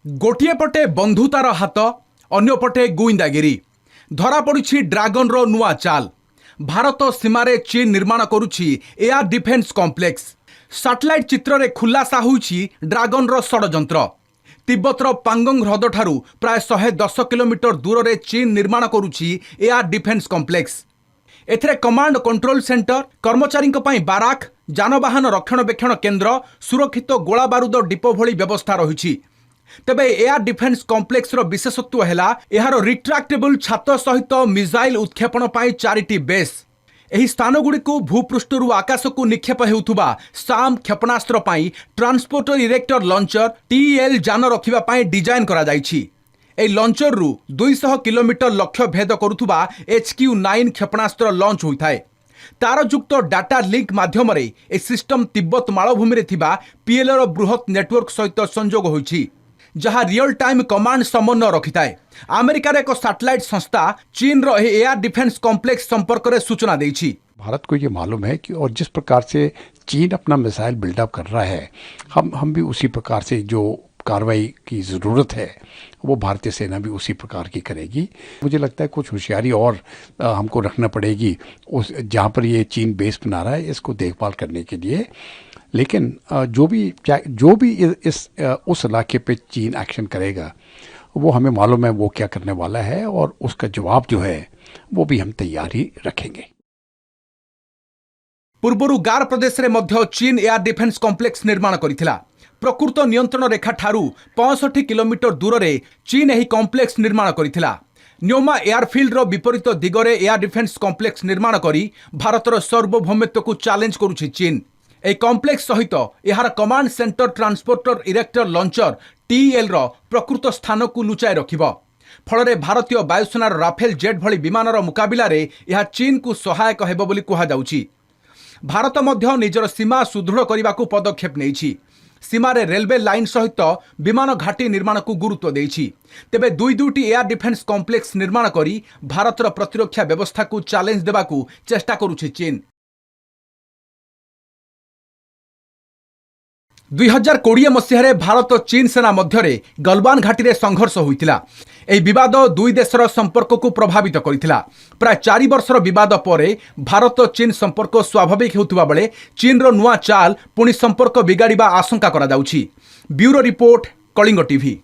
गोटे पटे बंधुतार हाथ अन्य पटे गुइंदागिरी धरा पड़ी ड्रागन नुआ चाल। भारत सीमार चीन निर्माण करुछि एयर डिफेन्स कॉम्प्लेक्स। सैटेलाइट चित्र रे खुलासा होइछि ड्रागन षड़यंत्र। तिब्बतर पांगोंग ह्रद ठारू प्राय 110 किलोमीटर दूर रे चीन निर्माण करुछि एयर डिफेन्स कॉम्प्लेक्स। एथिरे कमांड कंट्रोल सेंटर, कर्मचारी बाराक, जानवाहन रक्षणाबेक्षण केन्द्र, सुरक्षित गोला बारूद डिपो भली व्यवस्था रही। तेबे एयर डिफेन्स कॉम्प्लेक्स रो विशेषत्व हैला एहार रिट्राक्टेबल छात सहित मिसाइल उत्क्षेपण पाई 4टी बेस। एही स्थान गुड़िक भूपृष्ठरू आकाश को निक्षेप हेउथुबा साम क्षेपणास्त्र पाई ट्रांसपोर्टर इरेक्टर लॉन्चर TEL जान रखिबा पाई डिजाइन करा जाइछि। ए लॉन्चर रु 200 किलोमीटर लक्ष्य भेद करुथुबा HQ-9 क्षेपणास्त्र लॉन्च होइथाय। तार युक्त डाटा लिंक माध्यम रे ए सिस्टम तिब्बत मालभूमि रे थिबा PLO रो बृहत नेटवर्क सहित संजोग होइछि, जहाँ रियल टाइम कमांड समन्वय रखिथाय। अमेरिकार एक सैटेलाइट संस्था चीन रो एयर डिफेन्स कॉम्प्लेक्स संपर्क में सूचना देछि। भारत को ये मालूम है कि और जिस प्रकार से चीन अपना मिसाइल बिल्डअप कर रहा है, हम भी उसी प्रकार से जो कार्रवाई की ज़रूरत है वो भारतीय सेना भी उसी प्रकार की करेगी। मुझे लगता है कुछ होशियारी और हमको रखना पड़ेगी उस जहाँ पर ये चीन बेस बना रहा है इसको देखभाल करने के लिए। लेकिन जो भी इस उस इलाके पे चीन एक्शन करेगा वो हमें मालूम है वो क्या करने वाला है, और उसका जवाब जो है वो भी हम तैयार ही रखेंगे। पूर्वरु गार प्रदेश रे मध्य चीन एयर डिफेन्स कॉम्प्लेक्स निर्माण करिथिला। प्रकृत नियंत्रण रेखा ठारू 65 किलोमीटर दूर रे चीन एही कॉम्प्लेक्स निर्माण करिथिला। न्योमा एयरफील्ड रो विपरीत दिगरे एयर डिफेन्स कॉम्प्लेक्स निर्माण करी भारतर सार्वभौमत्व को चैलेंज करुछि चीन। ए कॉम्प्लेक्स सहित एहार command centre transporter erector launcher TEL रो प्रकृत स्थान को लुचाई रखिब। फल भारतीय वायुसेनार राफेल जेट भली विमानर मुकाबिला रे यह चीन को सहायक हेबो बोली कहा जाउछि। भारत मध्य निजर सीमा सुदृढ़ करने को पदक्षेप नेइछि। सीमारे रेलवे लाइन सहित विमान घाटी निर्माण को गुरुत्व देइछि। तेबे दुईटी एयर डिफेन्स कॉम्प्लेक्स निर्माण करी भारतर प्रतिरक्षा व्यवस्था को चैलेंज देबाकू चेष्टा करुछि चीन। 2020 मसीह भारत और चीन सेना मध्य गलवान घाटी में संघर्ष होता। यह विवाद दुई देशर संपर्क को प्रभावित करथिला। प्राय 4 वर्षर विवाद पर भारत और चीन संपर्क स्वाभाविक होता बेले चीन नुआ चाल पुणी संपर्क बिगाड़िबा आशंका करा जाउछि। Bureau report, Kalinga TV.